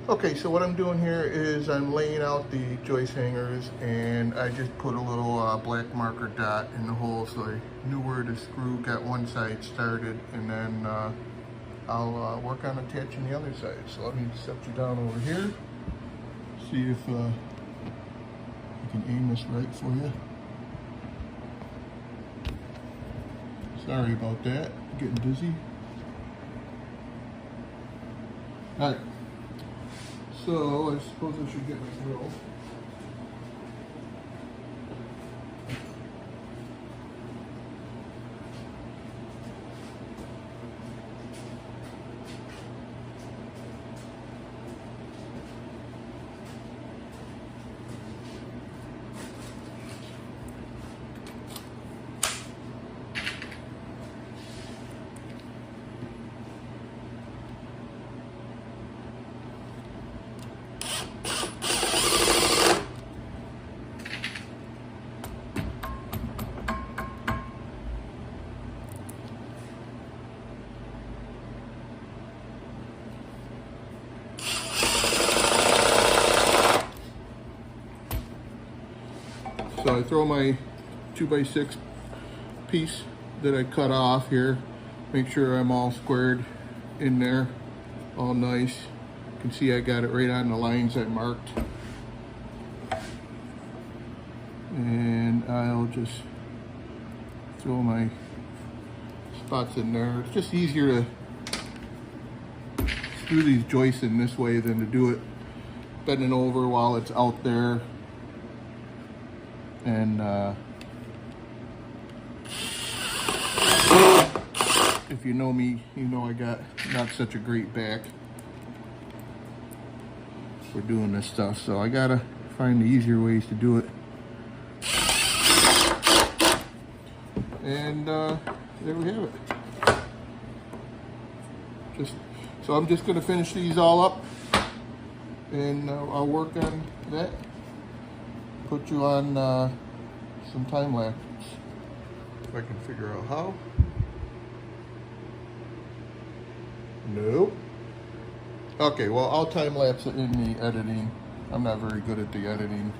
Okay, so what I'm doing here is I'm laying out the joist hangers, and I just put a little black marker dot in the hole so I knew where the screw got one side started, and then I'll work on attaching the other side. So let me set you down over here, see if I can aim this right for you. Sorry about that, getting dizzy. All right. So I suppose I should get my drill. So I throw my 2x6 piece that I cut off here, make sure I'm all squared in there, all nice. You can see I got it right on the lines I marked. And I'll just throw my spots in there. It's just easier to screw these joists in this way than to do it bending over while it's out there. And if you know me, you know I got not such a great back for doing this stuff, so I gotta find the easier ways to do it. And there we have it. So I'm just gonna finish these all up, and I'll work on that. Put you on some time lapse if I can figure out how. Nope. Okay, well, I'll time lapse it in the editing. I'm not very good at the editing.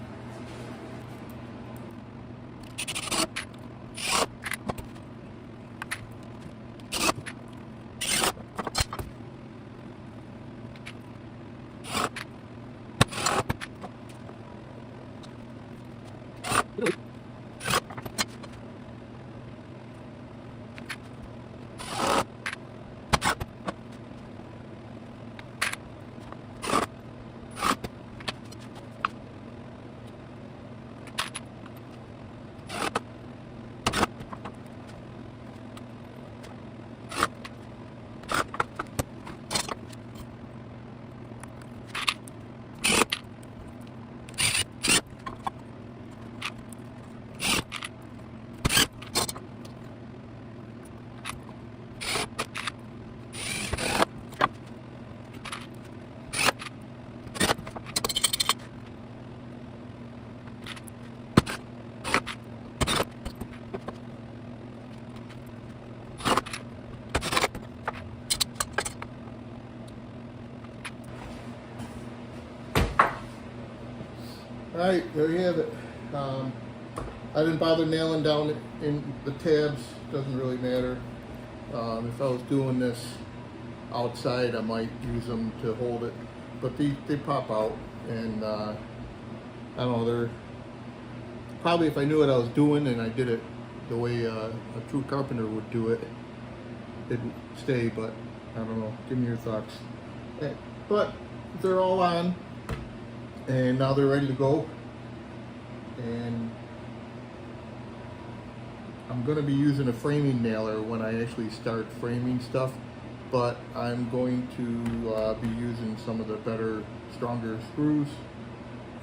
All right, there you have it. I didn't bother nailing down in the tabs. Doesn't really matter. If I was doing this outside, I might use them to hold it, but they pop out, and I don't know. They're probably, if I knew what I was doing and I did it the way a true carpenter would do it, it'd stay. But I don't know. Give me your thoughts. But they're all on, and now they're ready to go. And I'm going to be using a framing nailer when I actually start framing stuff, but I'm going to be using some of the better, stronger screws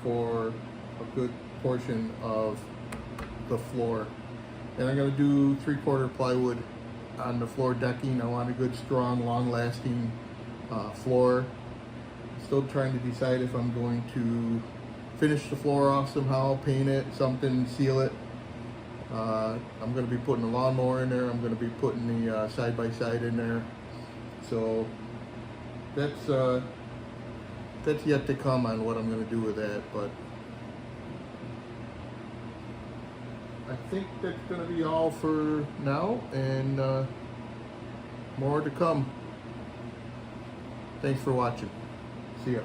for a good portion of the floor. And I'm going to do 3/4 plywood on the floor decking. I want a good, strong, long-lasting floor. Still trying to decide if I'm going to finish the floor off somehow, paint it, something, seal it. I'm going to be putting a lawnmower in there. I'm going to be putting the side-by-side in there. So that's that's yet to come on what I'm going to do with that, but I think that's going to be all for now, and more to come. Thanks for watching. See ya.